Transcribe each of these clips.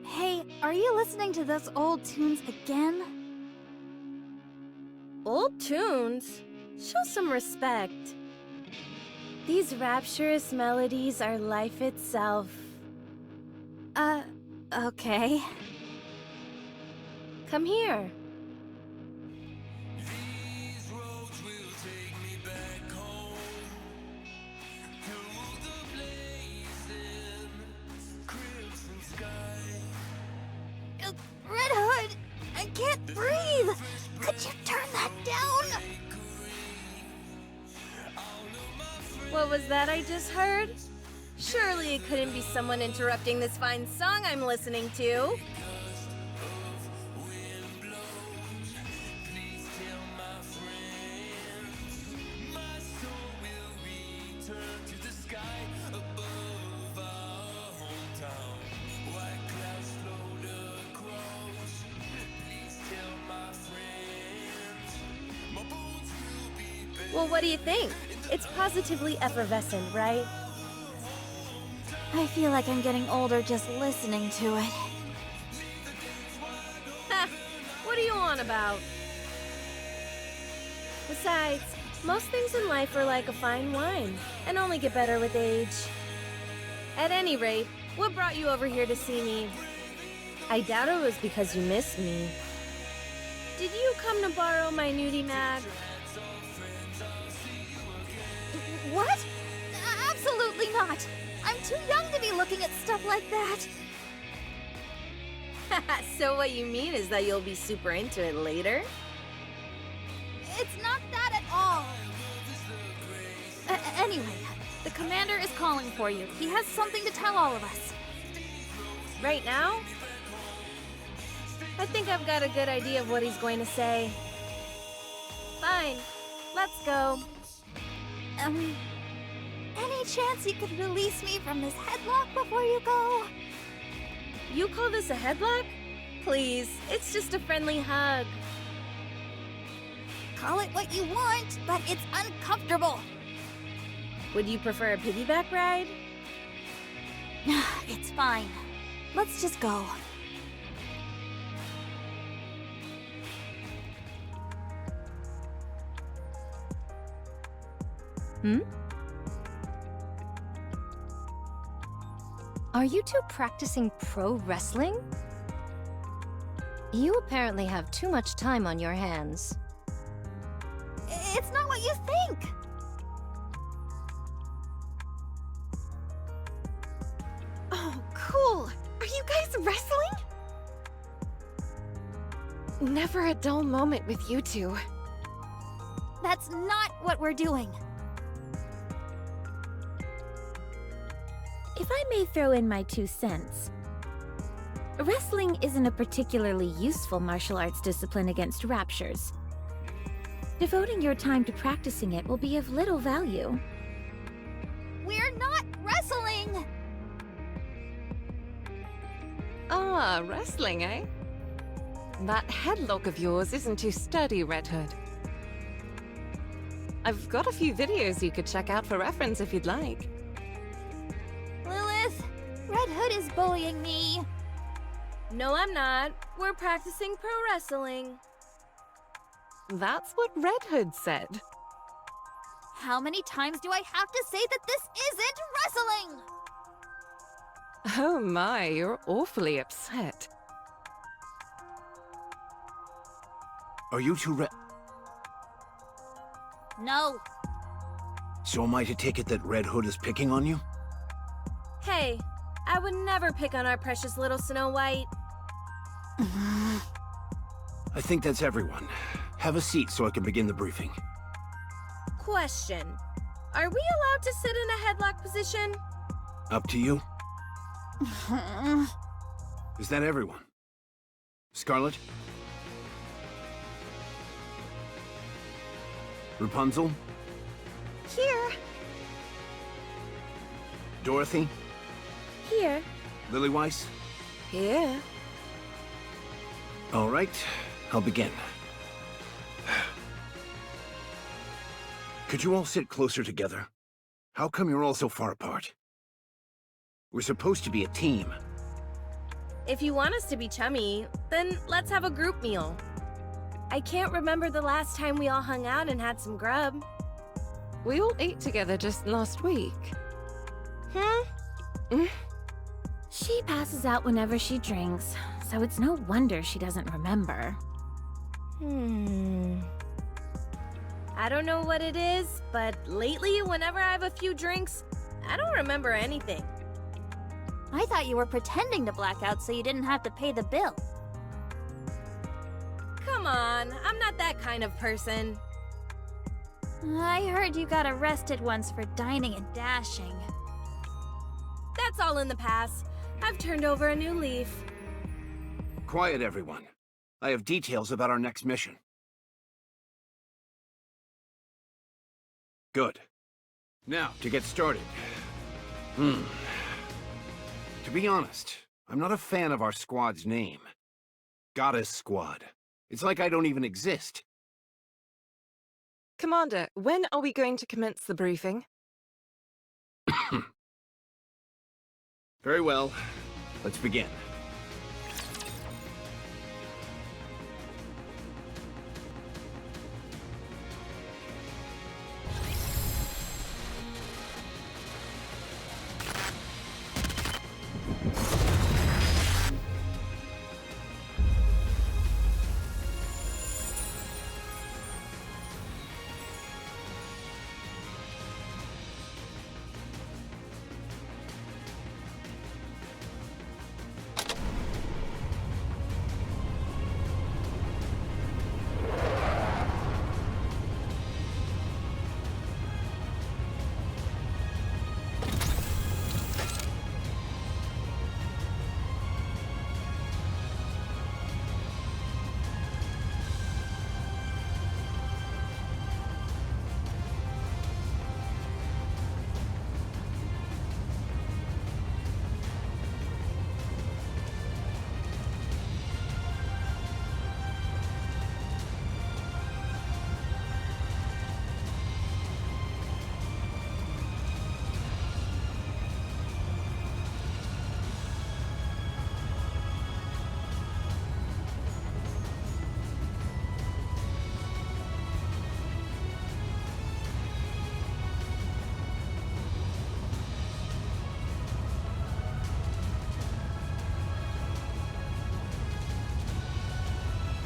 Hey, are you listening to those old tunes again? Old tunes? Show some respect. These rapturous melodies are life itself. Okay. Come here. These roads will take me back home through the blazing crimson sky. Red Hood! I can't breathe! Could you turn that down? What was that I just heard? Surely it couldn't be someone interrupting this fine song I'm listening to. Well, what do you think? It's positively effervescent, right? I feel like I'm getting older just listening to it. Ha! What are you on about? Besides, most things in life are like a fine wine, and only get better with age. At any rate, what brought you over here to see me? I doubt it was because you missed me. Did you come to borrow my nudie mag? What? Absolutely not! I'm too young to be looking at stuff like that! So what you mean is that you'll be super into it later? It's not that at all! Anyway, the commander is calling for you. He has something to tell all of us. Right now? I think I've got a good idea of what he's going to say. Fine, let's go. Any chance you could release me from this headlock before you go? You call this a headlock? Please, it's just a friendly hug. Call it what you want, but it's uncomfortable. Would you prefer a piggyback ride? It's fine. Let's just go. Are you two practicing pro wrestling? You apparently have too much time on your hands. It's not what you think! Oh, cool! Are you guys wrestling? Never a dull moment with you two. That's not what we're doing. If I may throw in my 2 cents. Wrestling isn't a particularly useful martial arts discipline against raptures. Devoting your time to practicing it will be of little value. We're not wrestling! Ah, wrestling, eh? That headlock of yours isn't too sturdy, Red Hood. I've got a few videos you could check out for reference if you'd like. Lilith, Red Hood is bullying me. No, I'm not. We're practicing pro wrestling. That's what Red Hood said. How many times do I have to say that this isn't wrestling? Oh my, you're awfully upset. Are you two No. So am I to take it that Red Hood is picking on you? Hey, I would never pick on our precious little Snow White. I think that's everyone. Have a seat so I can begin the briefing. Question. Are we allowed to sit in a headlock position? Up to you. Is that everyone? Scarlet? Rapunzel? Here. Dorothy? Here. Lillyweiss? Here. All right, I'll begin. Could you all sit closer together? How come you're all so far apart? We're supposed to be a team. If you want us to be chummy, then let's have a group meal. I can't remember the last time we all hung out and had some grub. We all ate together just last week. She passes out whenever she drinks, so it's no wonder she doesn't remember. I don't know what it is, but lately, whenever I have a few drinks, I don't remember anything. I thought you were pretending to black out so you didn't have to pay the bill. Come on, I'm not that kind of person. I heard you got arrested once for dining and dashing. That's all in the past. I've turned over a new leaf. Quiet, everyone. I have details about our next mission. Good. Now, to get started. To be honest, I'm not a fan of our squad's name. Goddess Squad. It's like I don't even exist. Commander, when are we going to commence the briefing? Very well. Let's begin.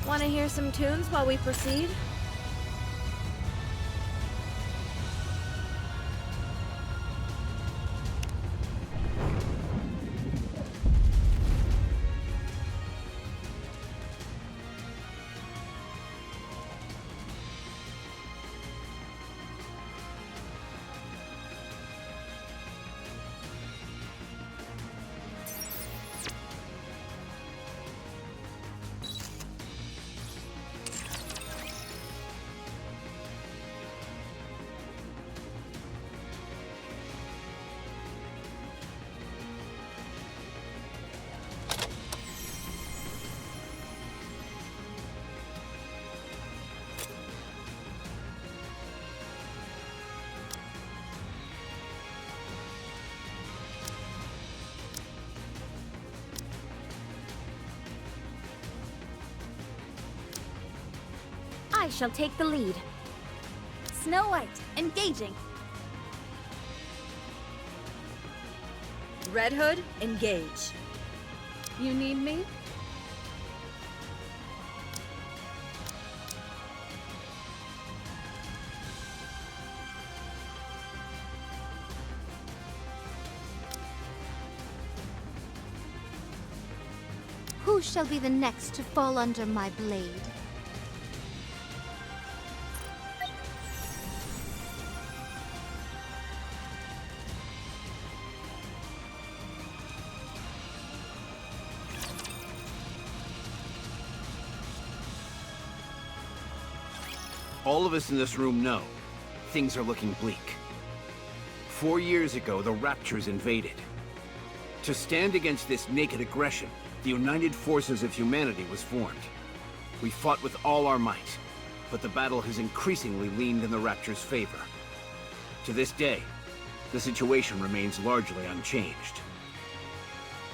Want to hear some tunes while we proceed? I shall take the lead. Snow White, engaging. Red Hood, engage. You need me? Who shall be the next to fall under my blade? All of us in this room know things are looking bleak. 4 years ago, the Raptures invaded. To stand against this naked aggression, the United Forces of Humanity was formed. We fought with all our might, but the battle has increasingly leaned in the Rapture's favor. To this day, the situation remains largely unchanged.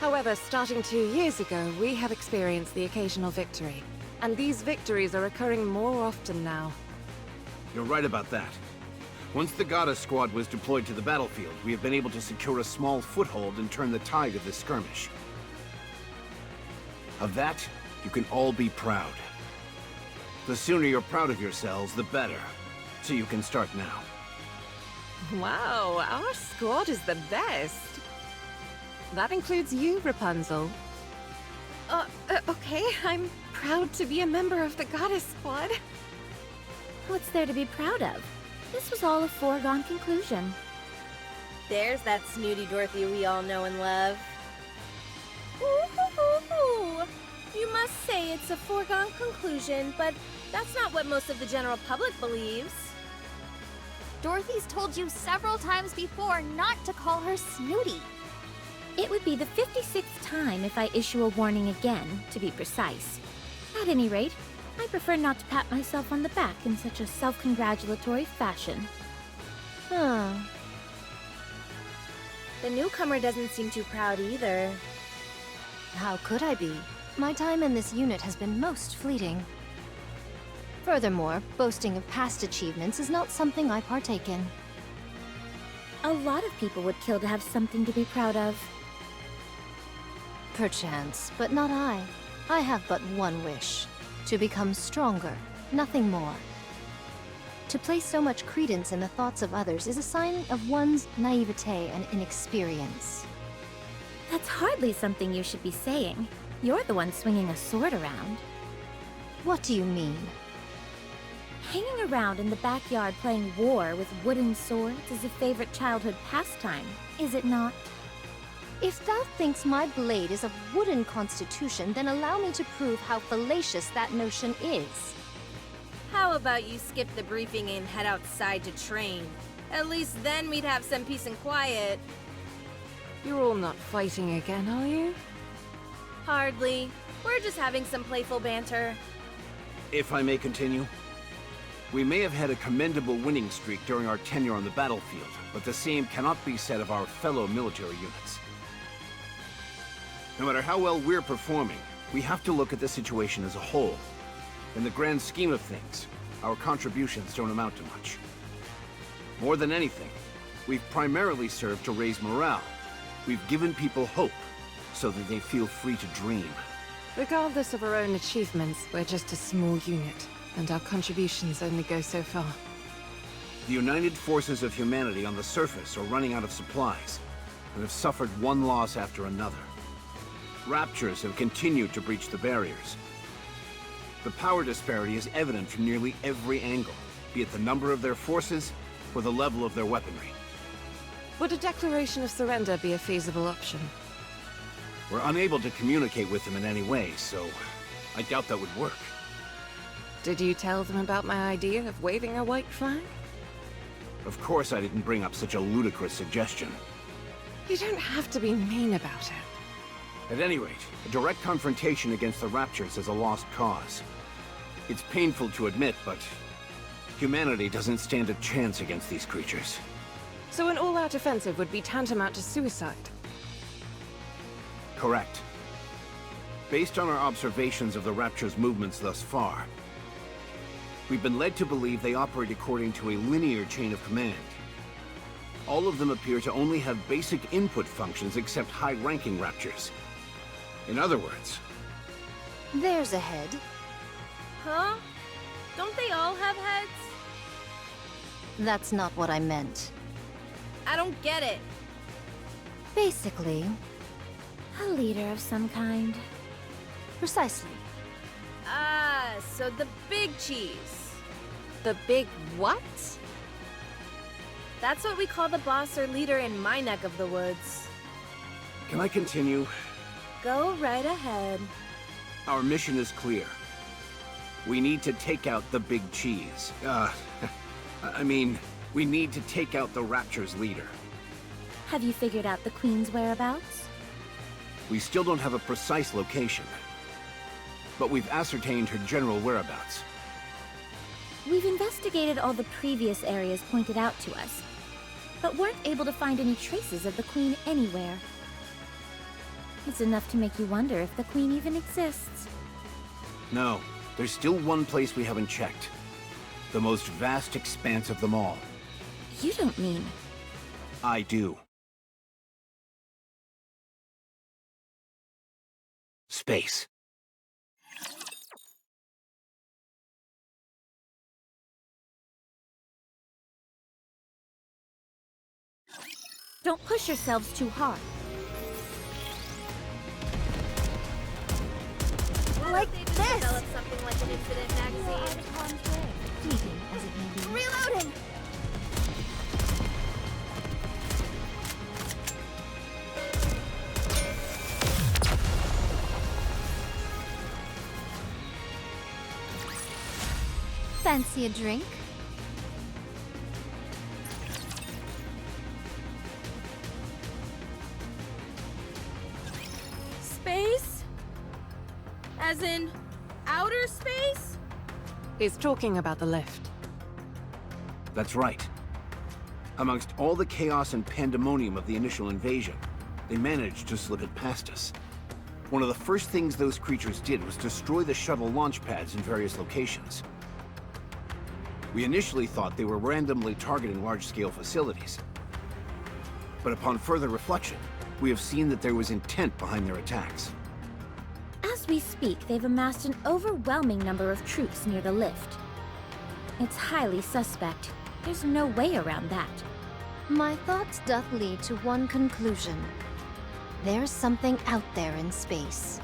However, starting 2 years ago, we have experienced the occasional victory. And these victories are occurring more often now. You're right about that. Once the Goddess Squad was deployed to the battlefield, we have been able to secure a small foothold and turn the tide of this skirmish. Of that, you can all be proud. The sooner you're proud of yourselves, the better. So you can start now. Wow, our squad is the best. That includes you, Rapunzel. Okay, I'm proud to be a member of the Goddess Squad. What's there to be proud of? This was all a foregone conclusion. There's that snooty Dorothy we all know and love. Ooh, you must say it's a foregone conclusion, but that's not what most of the general public believes. Dorothy's told you several times before not to call her snooty. It would be the 56th time if I issue a warning again, to be precise. At any rate, I prefer not to pat myself on the back in such a self-congratulatory fashion. Huh. The newcomer doesn't seem too proud either. How could I be? My time in this unit has been most fleeting. Furthermore, boasting of past achievements is not something I partake in. A lot of people would kill to have something to be proud of. Perchance, but not I. I have but one wish. To become stronger, nothing more. To place so much credence in the thoughts of others is a sign of one's naivete and inexperience. That's hardly something you should be saying. You're the one swinging a sword around. What do you mean? Hanging around in the backyard playing war with wooden swords is a favorite childhood pastime, is it not? If thou thinks my blade is of wooden constitution, then allow me to prove how fallacious that notion is. How about you skip the briefing and head outside to train? At least then we'd have some peace and quiet. You're all not fighting again, are you? Hardly. We're just having some playful banter. If I may continue. We may have had a commendable winning streak during our tenure on the battlefield, but the same cannot be said of our fellow military units. No matter how well we're performing, we have to look at the situation as a whole. In the grand scheme of things, our contributions don't amount to much. More than anything, we've primarily served to raise morale. We've given people hope, so that they feel free to dream. Regardless of our own achievements, we're just a small unit, and our contributions only go so far. The united forces of humanity on the surface are running out of supplies, and have suffered one loss after another. Raptures have continued to breach the barriers. The power disparity is evident from nearly every angle, be it the number of their forces or the level of their weaponry. Would a declaration of surrender be a feasible option? We're unable to communicate with them in any way, so I doubt that would work. Did you tell them about my idea of waving a white flag? Of course I didn't bring up such a ludicrous suggestion. You don't have to be mean about it. At any rate, a direct confrontation against the Raptures is a lost cause. It's painful to admit, but humanity doesn't stand a chance against these creatures. So an all-out offensive would be tantamount to suicide? Correct. Based on our observations of the Rapture's movements thus far, we've been led to believe they operate according to a linear chain of command. All of them appear to only have basic input functions except high-ranking Raptures. In other words... There's a head. Huh? Don't they all have heads? That's not what I meant. I don't get it. Basically, A leader of some kind. precisely. Ah, so the big cheese. The big what? That's what we call the boss or leader in my neck of the woods. Can I continue? Go right ahead. Our mission is clear. We need to take out the big cheese. We need to take out the Rapture's leader. Have you figured out the Queen's whereabouts? We still don't have a precise location, but we've ascertained her general whereabouts. We've investigated all the previous areas pointed out to us. but weren't able to find any traces of the Queen anywhere. It's enough to make you wonder if the Queen even exists. No, there's still one place we haven't checked. The most vast expanse of them all. You don't mean... I do. Space. Don't push yourselves too hard. Like this! Develop something like an incident magazine. Fleeting as it may be. Reloading! Fancy a drink? Space? As in, outer space? He's talking about the lift. That's right. Amongst all the chaos and pandemonium of the initial invasion, they managed to slip it past us. One of the first things those creatures did was destroy the shuttle launch pads in various locations. We initially thought they were randomly targeting large-scale facilities. But upon further reflection, we have seen that there was intent behind their attacks. As we speak, they've amassed an overwhelming number of troops near the lift. It's highly suspect. There's no way around that. My thoughts doth lead to one conclusion. There's something out there in space.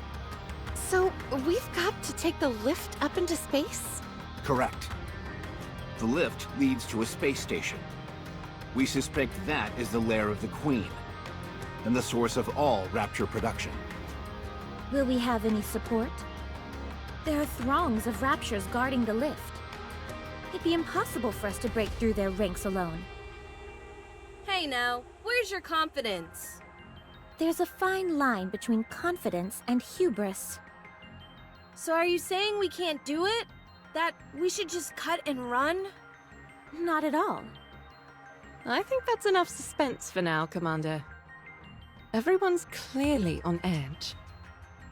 So, we've got to take the lift up into space? Correct. The lift leads to a space station. We suspect that is the lair of the Queen, and the source of all Rapture production. Will we have any support? There are throngs of Raptures guarding the lift. It'd be impossible for us to break through their ranks alone. Hey now, where's your confidence? There's a fine line between confidence and hubris. So are you saying we can't do it? That we should just cut and run? Not at all. I think that's enough suspense for now, Commander. Everyone's clearly on edge.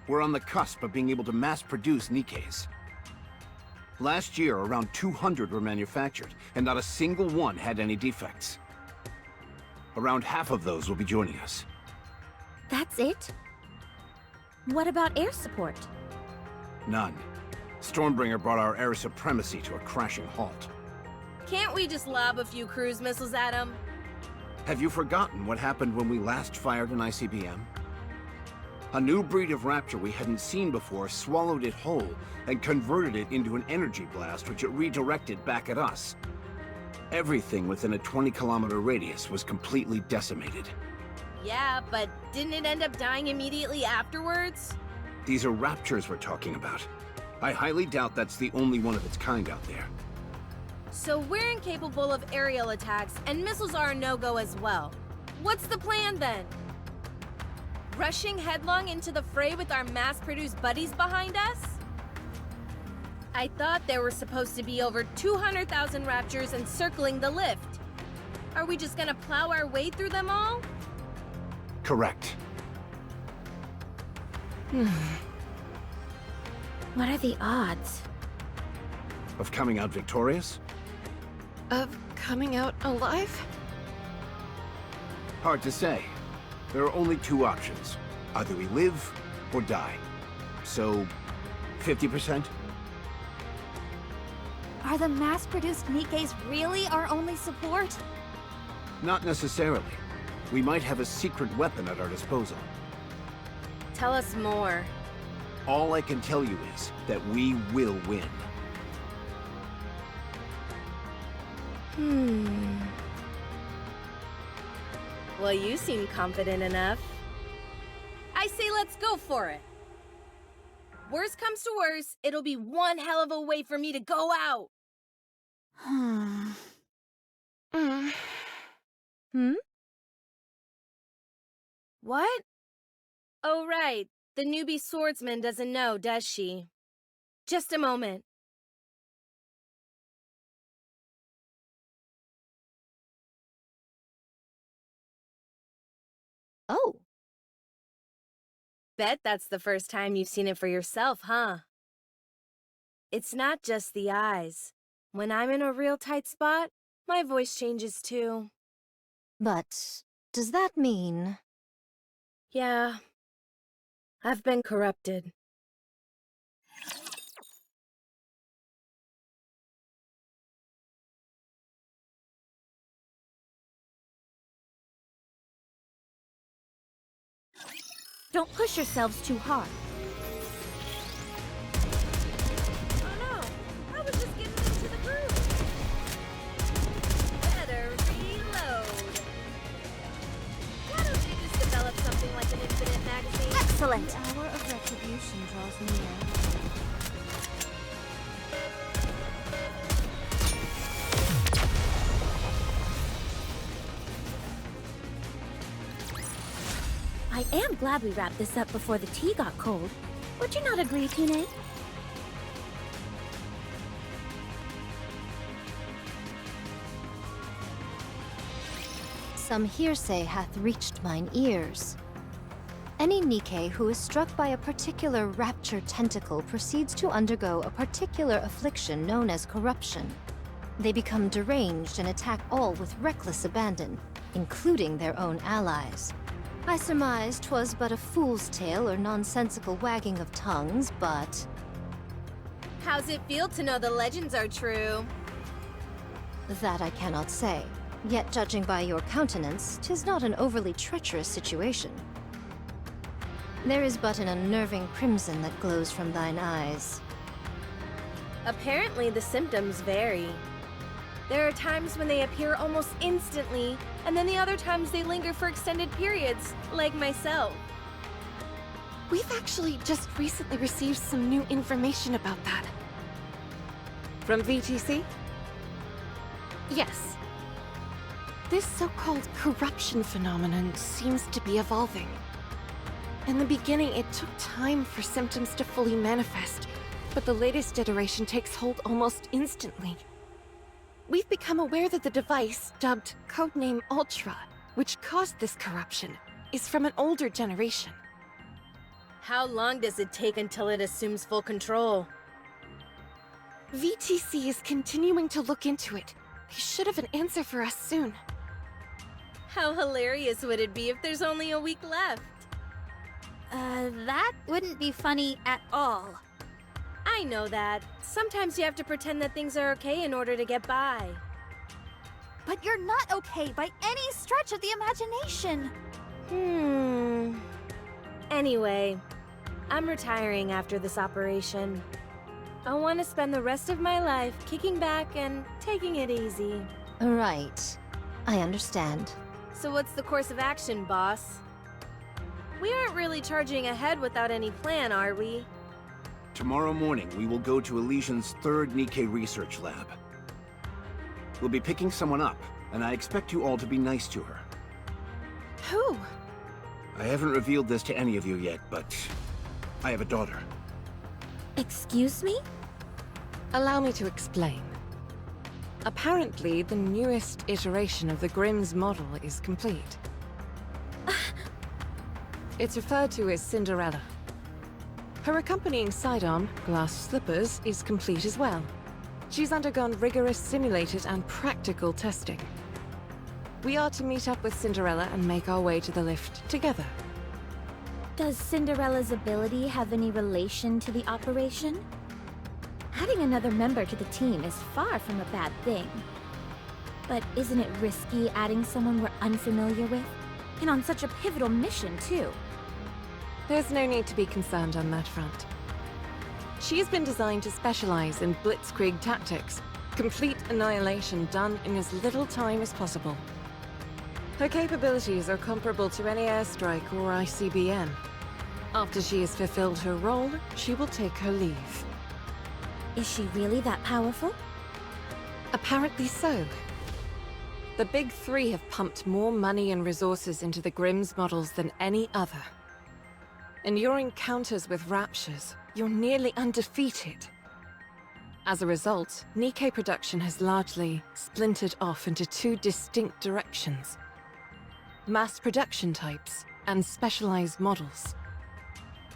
We're on the cusp of being able to mass-produce NIKKEs. Last year, around 200 were manufactured, and not a single one had any defects. Around half of those will be joining us. That's it? What about air support? None. Stormbringer brought our air supremacy to a crashing halt. Can't we just lob a few cruise missiles at them? Have you forgotten what happened when we last fired an ICBM? A new breed of Rapture we hadn't seen before swallowed it whole and converted it into an energy blast which it redirected back at us. Everything within a 20-kilometer radius was completely decimated. Yeah, but didn't it end up dying immediately afterwards? These are Raptures we're talking about. I highly doubt that's the only one of its kind out there. So we're incapable of aerial attacks, and missiles are a no-go as well. What's the plan then? Rushing headlong into the fray with our mass-produced buddies behind us? I thought there were supposed to be over 200,000 Raptures encircling the lift. Are we just gonna plow our way through them all? Correct. What are the odds? Of coming out victorious? Of coming out alive? Hard to say. There are only two options. Either we live or die. So, 50%? Are the mass-produced NIKKEs really our only support? Not necessarily. We might have a secret weapon at our disposal. Tell us more. All I can tell you is that we will win. Well, you seem confident enough. I say let's go for it. Worst comes to worst, it'll be one hell of a way for me to go out. What? Oh, right. The newbie swordsman doesn't know, does she? Just a moment. Oh, Bet that's the first time you've seen it for yourself, huh? It's not just the eyes. When I'm in a real tight spot, my voice changes too. but does that mean... Yeah, I've been corrupted. Don't push yourselves too hard. Oh no! I was just getting into the groove! Better reload! Why don't you just develop something like an infinite magazine? Excellent! The hour of retribution draws near. I am glad we wrapped this up before the tea got cold. Would you not agree, Tune? Some hearsay hath reached mine ears. Any Nikke who is struck by a particular rapture tentacle proceeds to undergo a particular affliction known as corruption. They become deranged and attack all with reckless abandon, including their own allies. I surmise 'twas but a fool's tale or nonsensical wagging of tongues, but... How's it feel to know the legends are true? that I cannot say. Yet judging by your countenance, 'tis not an overly treacherous situation. There is but an unnerving crimson that glows from thine eyes. Apparently the symptoms vary. There are times when they appear almost instantly, and then the other times they linger for extended periods, like myself. We've actually just recently received some new information about that. From VTC? Yes. This so-called corruption phenomenon seems to be evolving. In the beginning, it took time for symptoms to fully manifest, but the latest iteration takes hold almost instantly. We've become aware that the device, dubbed Codename Ultra, which caused this corruption, is from an older generation. How long does it take until it assumes full control? VTC is continuing to look into it. They should have an answer for us soon. How hilarious would it be if there's only a week left? That wouldn't be funny at all. I know that. Sometimes you have to pretend that things are okay in order to get by. But you're not okay by any stretch of the imagination. Anyway, I'm retiring after this operation. I want to spend the rest of my life kicking back and taking it easy. Right. I understand. So what's the course of action, boss? We aren't really charging ahead without any plan, are we? Tomorrow morning, we will go to Elysian's third Nikke research lab. We'll be picking someone up, and I expect you all to be nice to her. Who? I haven't revealed this to any of you yet, but I have a daughter. Excuse me? Allow me to explain. Apparently, the newest iteration of the Grimm's model is complete. It's referred to as Cinderella. Her accompanying sidearm, Glass Slippers, is complete as well. She's undergone rigorous simulated and practical testing. We are to meet up with Cinderella and make our way to the lift together. Does Cinderella's ability have any relation to the operation? Adding another member to the team is far from a bad thing. But isn't it risky adding someone we're unfamiliar with? And on such a pivotal mission, too. There's no need to be concerned on that front. She has been designed to specialize in blitzkrieg tactics, complete annihilation done in as little time as possible. Her capabilities are comparable to any airstrike or ICBM. After she has fulfilled her role, she will take her leave. Is she really that powerful? Apparently so. The Big Three have pumped more money and resources into the Grimm's models than any other. In your encounters with Raptures, you're nearly undefeated. As a result, Nikke production has largely splintered off into two distinct directions. Mass production types and specialized models.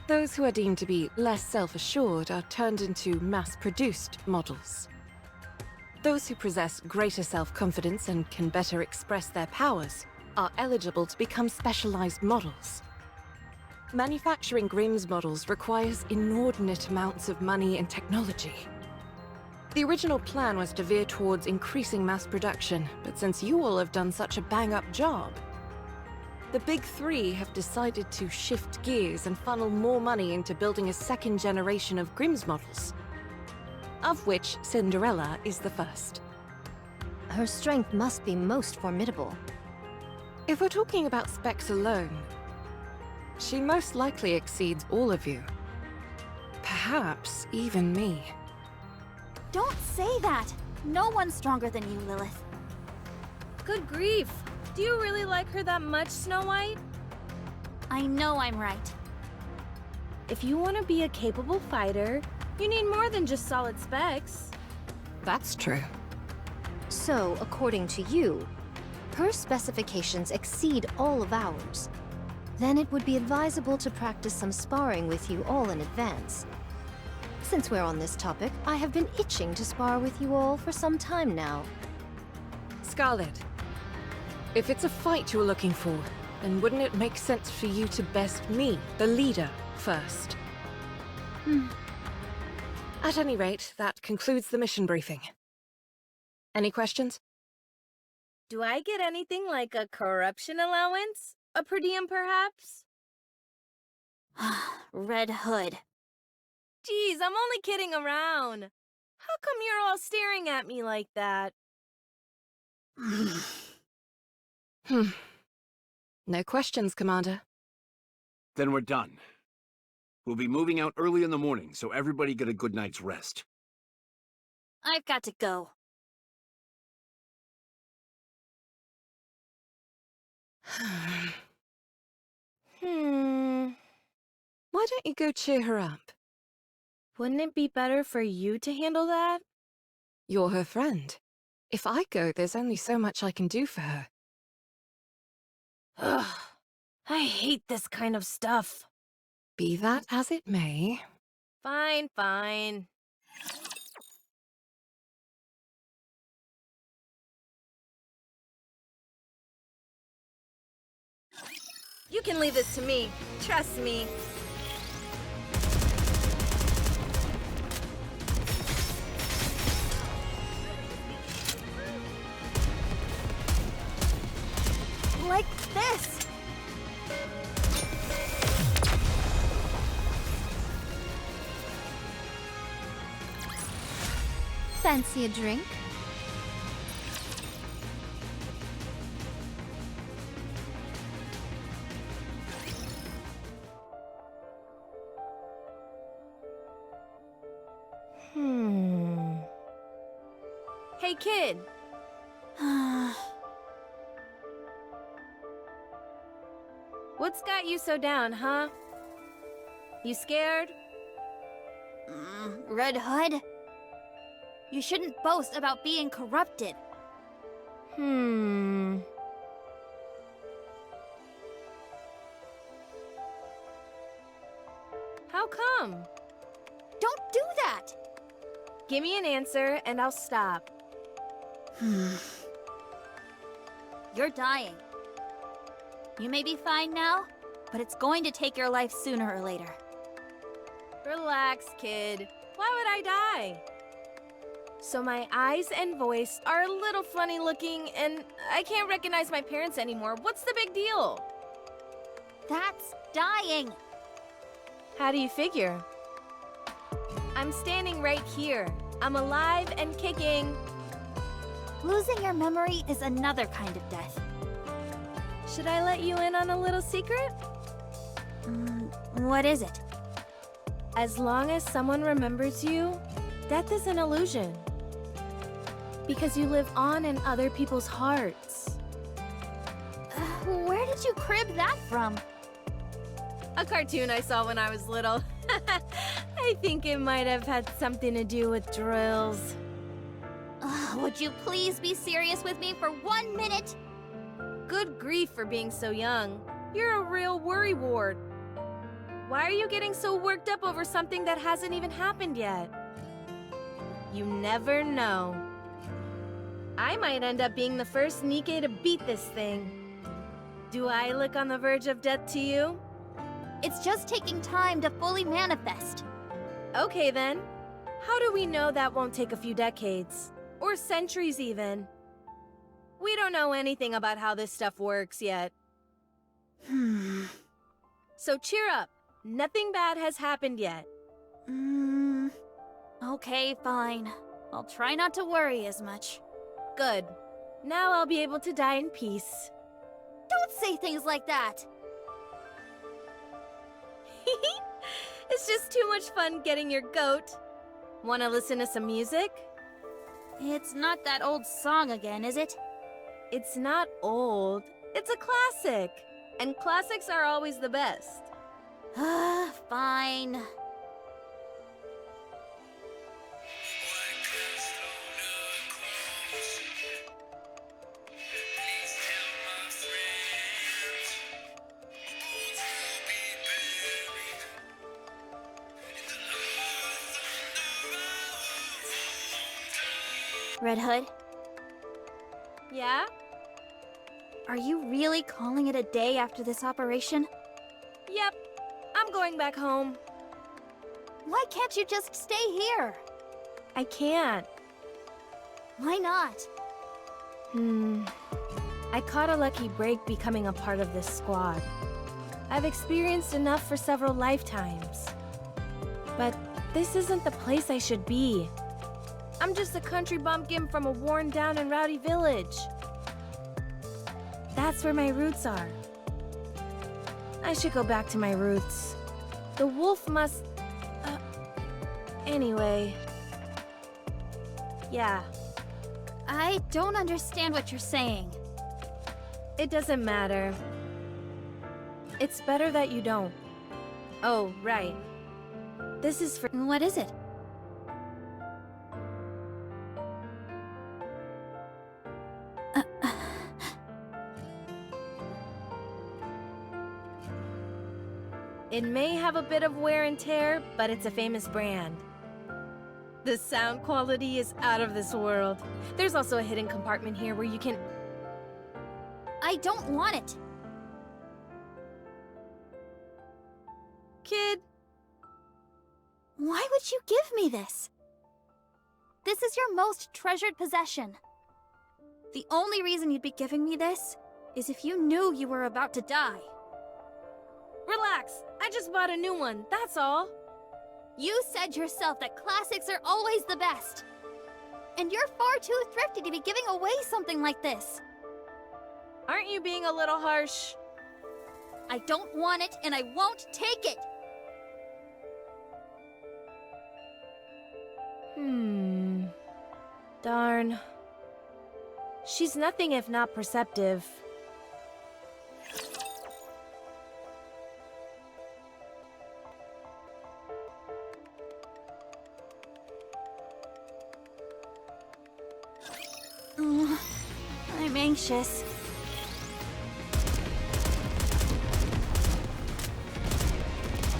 Those who are deemed to be less self-assured are turned into mass-produced models. Those who possess greater self-confidence and can better express their powers are eligible to become specialized models. Manufacturing Grimm's models requires inordinate amounts of money and technology. The original plan was to veer towards increasing mass production, but since you all have done such a bang-up job, the Big Three have decided to shift gears and funnel more money into building a second generation of Grimm's models, of which Cinderella is the first. Her strength must be most formidable. If we're talking about specs alone, she most likely exceeds all of you. Perhaps even me. Don't say that! No one's stronger than you, Lilith. Good grief! Do you really like her that much, Snow White? I know I'm right. If you want to be a capable fighter, you need more than just solid specs. That's true. So, according to you, her specifications exceed all of ours. Then it would be advisable to practice some sparring with you all in advance. Since we're on this topic, I have been itching to spar with you all for some time now. Scarlet, if it's a fight you're looking for, then wouldn't it make sense for you to best me, the leader, first? At any rate, that concludes the mission briefing. Any questions? Do I get anything like a corruption allowance? A per diem, perhaps? Red Hood. Geez, I'm only kidding around. How come you're all staring at me like that? No questions, Commander. Then we're done. We'll be moving out early in the morning, so everybody get a good night's rest. I've got to go. Why don't you go cheer her up? Wouldn't it be better for you to handle that? You're her friend. If I go, there's only so much I can do for her. Ugh, I hate this kind of stuff. Be that as it may. Fine, fine. You can leave this to me. Trust me. Like this! Fancy a drink? Hey, kid. What's got you so down, huh? You scared? Red Hood? You shouldn't boast about being corrupted. How come? Don't do that! Give me an answer and I'll stop. You're dying. You may be fine now, but it's going to take your life sooner or later. Relax, kid. Why would I die? So my eyes and voice are a little funny looking, and I can't recognize my parents anymore. What's the big deal? That's dying! How do you figure? I'm standing right here. I'm alive and kicking. Losing your memory is another kind of death. Should I let you in on a little secret? What is it? As long as someone remembers you, death is an illusion. Because you live on in other people's hearts. Where did you crib that from? A cartoon I saw when I was little. I think it might have had something to do with drills. Would you please be serious with me for 1 minute? Good grief for being so young. You're a real worrywart. Why are you getting so worked up over something that hasn't even happened yet? You never know. I might end up being the first NIKKE to beat this thing. Do I look on the verge of death to you? It's just taking time to fully manifest. Okay then. How do we know that won't take a few decades? Or centuries even? We don't know anything about how this stuff works yet. So cheer up. Nothing bad has happened yet. Okay, fine. I'll try not to worry as much. Good. Now I'll be able to die in peace. Don't say things like that! It's just too much fun getting your goat. Wanna listen to some music? It's not that old song again, is it? It's not old. It's a classic. And classics are always the best. Fine. Red Hood, Yeah? are you really calling it a day after this operation? Yep. I'm going back home. Why can't you just stay here? I can't. Why not? I caught a lucky break becoming a part of this squad. I've experienced enough for several lifetimes. But this isn't the place I should be. I'm just a country bumpkin from a worn down and rowdy village. That's where my roots are. I should go back to my roots. The wolf must... Anyway... Yeah. I don't understand what you're saying. It doesn't matter. It's better that you don't. Oh, right. This is for... What is it? It may have a bit of wear and tear, but it's a famous brand. The sound quality is out of this world. There's also a hidden compartment here where you can... I don't want it. Kid, Why would you give me this? This is your most treasured possession. The only reason you'd be giving me this is if you knew you were about to die. relax. I just bought a new one, that's all. You said yourself that classics are always the best. And you're far too thrifty to be giving away something like this. Aren't you being a little harsh? I don't want it, and I won't take it! Darn. She's nothing if not perceptive. I'm anxious.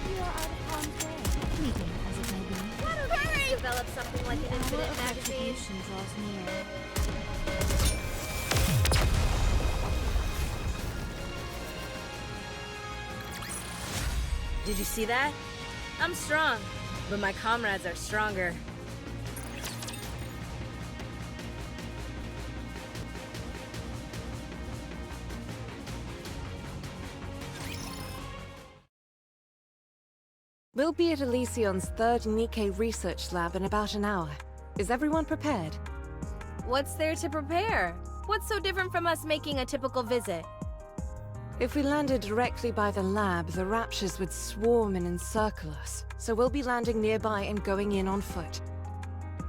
You are out of harm's way, fleeting as it may be. Hurry! Develop something like an infinite Hour of magazine. retribution draws near. Did you see that? I'm strong, but my comrades are stronger. We'll be at Elysion's third NIKKE research lab in about an hour. Is everyone prepared? What's there to prepare? What's so different from us making a typical visit? If we landed directly by the lab, the raptures would swarm and encircle us. So we'll be landing nearby and going in on foot.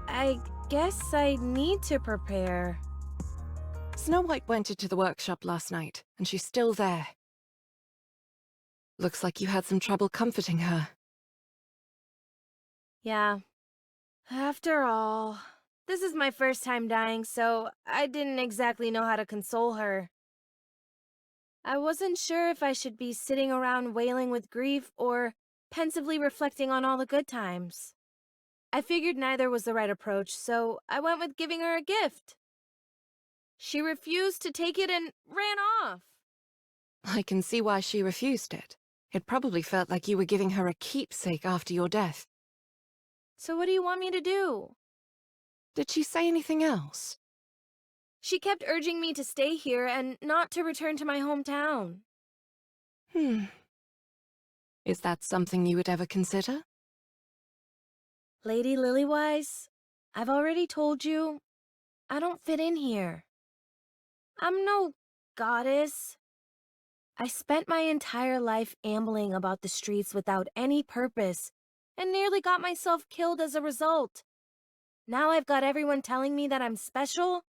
I guess I need to prepare. Snow White went into the workshop last night, and she's still there. Looks like you had some trouble comforting her. Yeah. After all, this is my first time dying, so I didn't exactly know how to console her. I wasn't sure if I should be sitting around wailing with grief or pensively reflecting on all the good times. I figured neither was the right approach, so I went with giving her a gift. She refused to take it and ran off. I can see why she refused it. It probably felt like you were giving her a keepsake after your death. So what do you want me to do? Did she say anything else? She kept urging me to stay here and not to return to my hometown. Is that something you would ever consider? Lady Lilywise, I've already told you, I don't fit in here. I'm no goddess. I spent my entire life ambling about the streets without any purpose, and nearly got myself killed as a result. Now I've got everyone telling me that I'm special.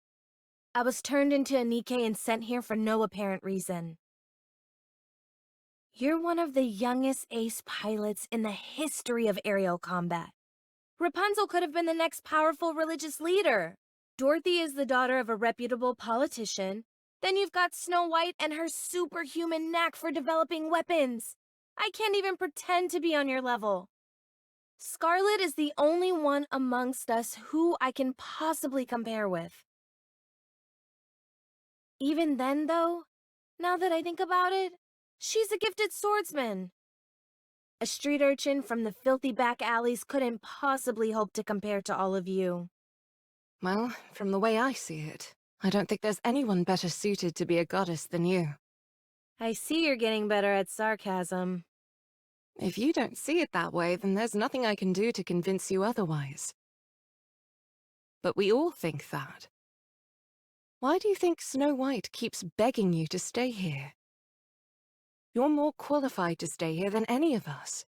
I was turned into a NIKKE and sent here for no apparent reason. You're one of the youngest ace pilots in the history of aerial combat. Rapunzel could have been the next powerful religious leader. Dorothy is the daughter of a reputable politician. Then you've got Snow White and her superhuman knack for developing weapons. I can't even pretend to be on your level. Scarlet is the only one amongst us who I can possibly compare with. Even then, though, now that I think about it, she's a gifted swordsman. A street urchin from the filthy back alleys couldn't possibly hope to compare to all of you. Well, from the way I see it, I don't think there's anyone better suited to be a goddess than you. I see you're getting better at sarcasm. If you don't see it that way, then there's nothing I can do to convince you otherwise. But we all think that. Why do you think Snow White keeps begging you to stay here? You're more qualified to stay here than any of us.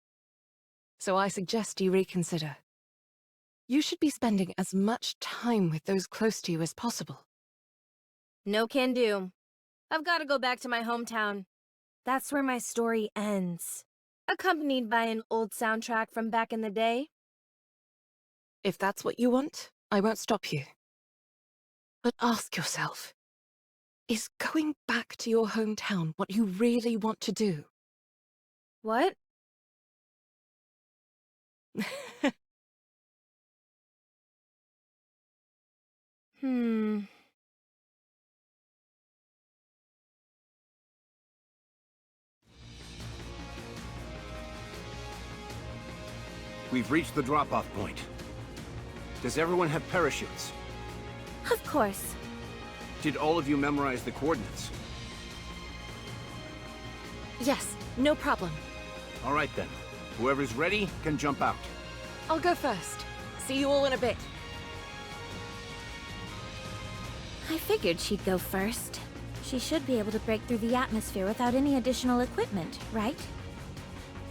So I suggest you reconsider. You should be spending as much time with those close to you as possible. No can do. I've got to go back to my hometown. That's where my story ends. Accompanied by an old soundtrack from back in the day. If that's what you want, I won't stop you. But ask yourself, is going back to your hometown what you really want to do? What? We've reached the drop-off point. Does everyone have parachutes? Of course. Did all of you memorize the coordinates? Yes, no problem. All right then. Whoever's ready can jump out. I'll go first. See you all in a bit. I figured she'd go first. She should be able to break through the atmosphere without any additional equipment, right?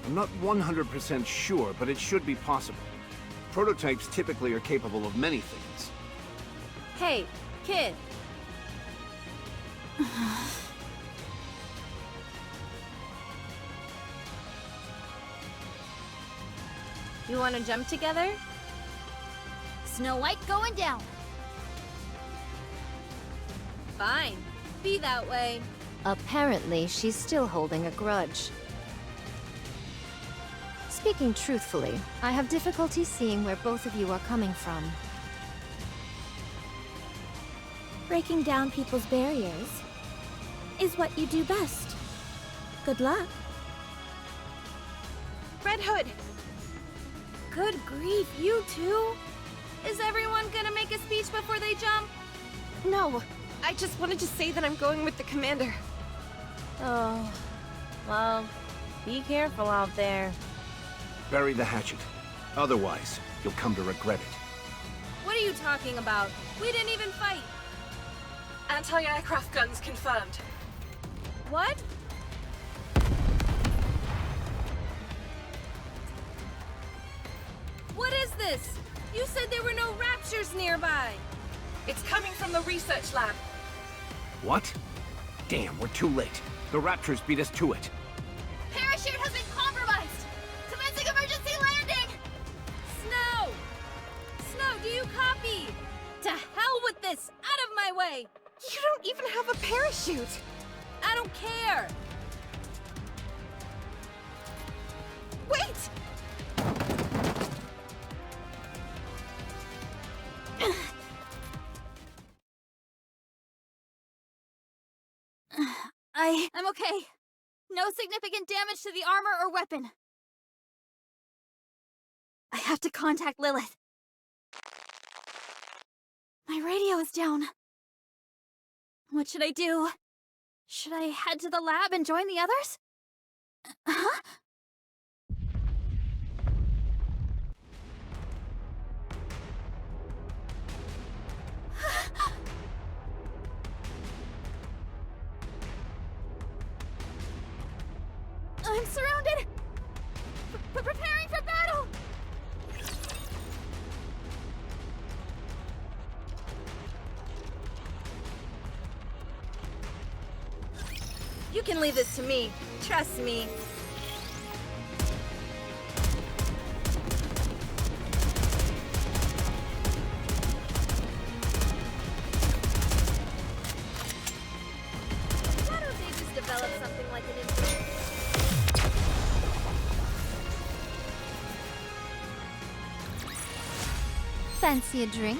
I'm not 100% sure, but it should be possible. Prototypes typically are capable of many things. Hey, kid. You want to jump together? Snow White going down. Fine. Be that way. Apparently, she's still holding a grudge. Speaking truthfully, I have difficulty seeing where both of you are coming from. Breaking down people's barriers is what you do best. Good luck. Red Hood! Good grief, you two? Is everyone gonna make a speech before they jump? No, I just wanted to say that I'm going with the commander. Oh, well, be careful out there. Bury the hatchet. Otherwise, you'll come to regret it. What are you talking about? We didn't even fight. Anti-aircraft guns confirmed. What? What is this? You said there were no raptures nearby. It's coming from the research lab. What? Damn, we're too late. The Raptors beat us to it. Parachute has been compromised. Commencing emergency landing. Snow! Snow, do you copy? To hell with this! Out of my way! You don't even have a parachute! Out I don't care! Wait! I'm okay. No significant damage to the armor or weapon. I have to contact Lilith. My radio is down. What should I do? Should I head to the lab and join the others? Huh? I'm surrounded! Preparing for battle! You can leave this to me. Trust me. Why don't they just develop something like an influence? Fancy a drink?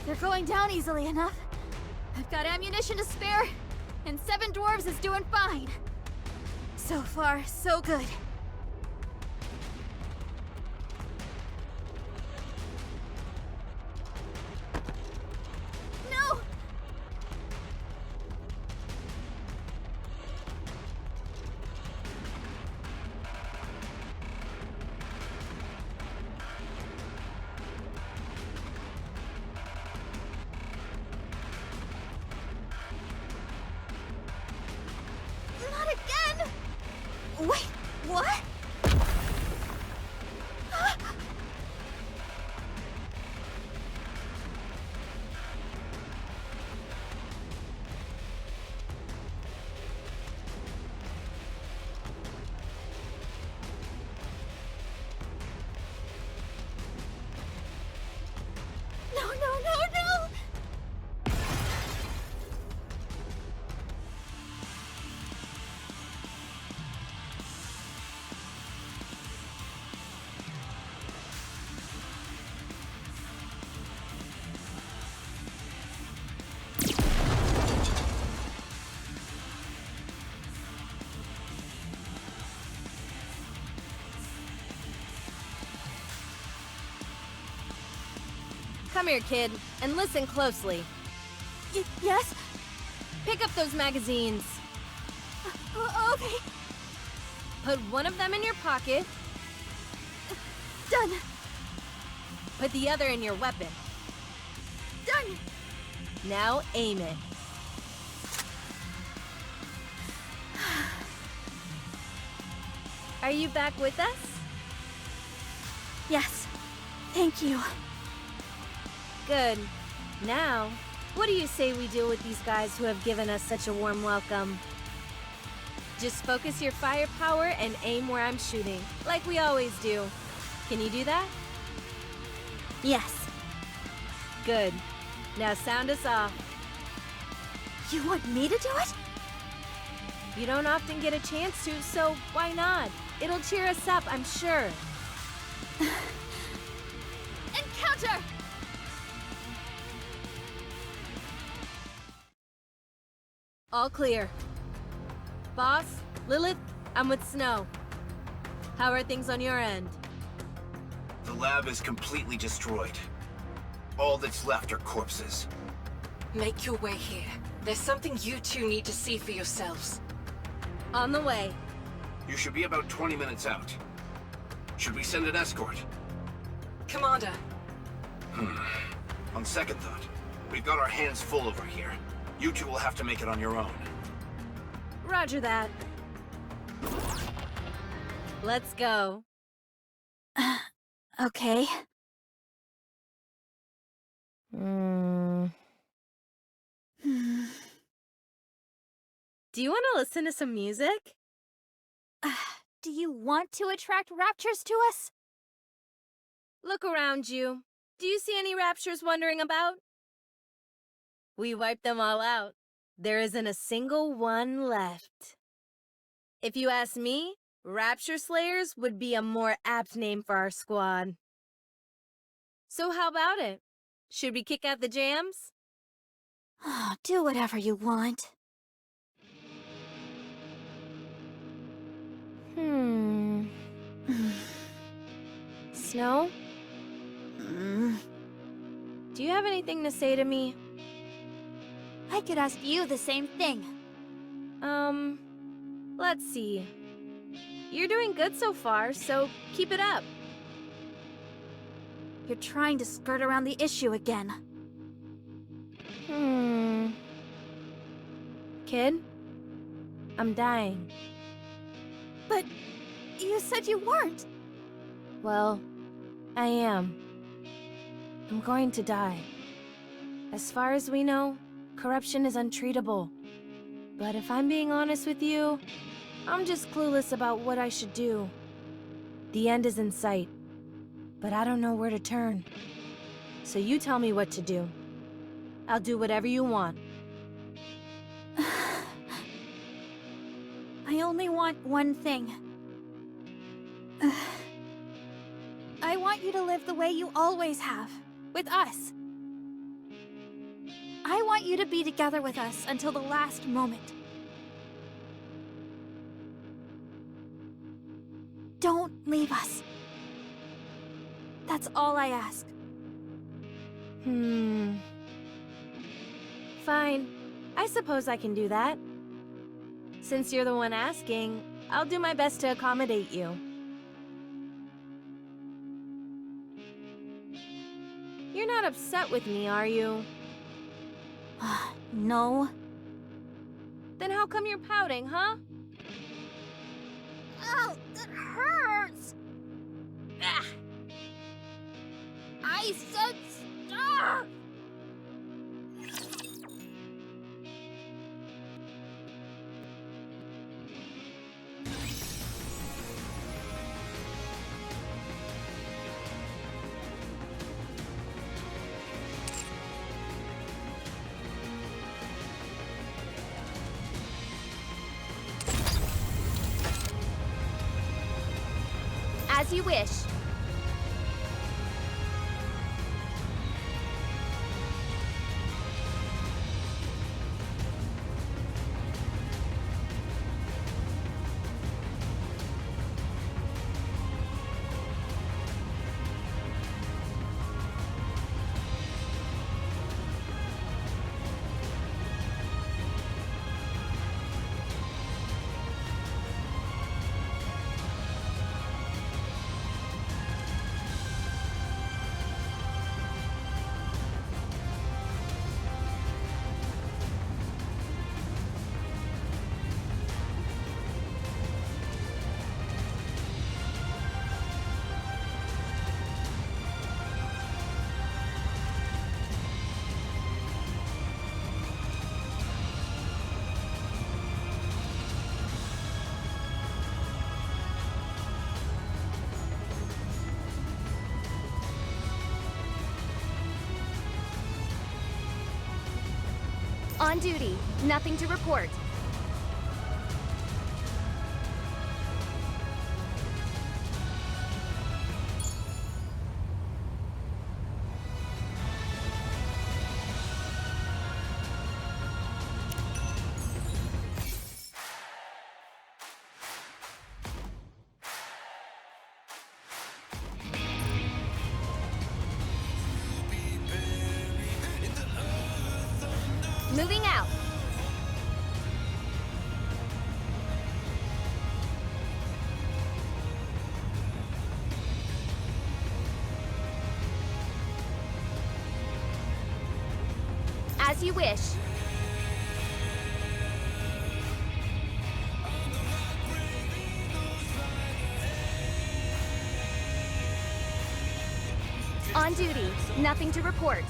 They're going down easily enough. I've got ammunition to spare, and 7 dwarves is doing fine. So far, so good. No! Not again! Wait, what? No, no, no, no! Come here, kid, and listen closely. Yes? Pick up those magazines. Okay, Put one of them in your pocket. done, Put the other in your weapon. done! Now aim it. Are you back with us? Yes, thank you. Good. Now, what do you say we deal with these guys who have given us such a warm welcome? Just focus your firepower and aim where I'm shooting, like we always do. Can you do that? Yes. Good. Now sound us off. You want me to do it? You don't often get a chance to, so why not? It'll cheer us up, I'm sure. Encounter! All clear. Boss, Lilith, I'm with Snow. How are things on your end? The lab is completely destroyed. All that's left are corpses. Make your way here. There's something you two need to see for yourselves. On the way. You should be about 20 minutes out. Should we send an escort? Commander, On second thought, we've got our hands full over here. You two will have to make it on your own. Roger that. Let's go. Okay. Do you want to listen to some music? Do you want to attract raptures to us? Look around you. Do you see any raptures wandering about? We wiped them all out. There isn't a single one left. If you ask me, Rapture Slayers would be a more apt name for our squad. So how about it? Should we kick out the jams? Do whatever you want. Snow? Do you have anything to say to me? I could ask you the same thing. Let's see. You're doing good so far, so keep it up. You're trying to skirt around the issue again. Kid? I'm dying. But you said you weren't. Well, I am. I'm going to die. As far as we know, corruption is untreatable. But if I'm being honest with you, I'm just clueless about what I should do. The end is in sight, but I don't know where to turn. So you tell me what to do. I'll do whatever you want. I only want one thing. I want you to live the way you always have, with us. I want you to be together with us until the last moment. Don't leave us. That's all I ask. Fine. I suppose I can do that. Since you're the one asking, I'll do my best to accommodate you. You're not upset with me, are you? No. Then how come you're pouting, huh? Ow, it hurts! Ah. I said stop! As you wish. On duty. Nothing to report. Moving out. As you wish. On duty. Nothing to report.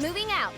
Moving out.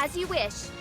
As you wish.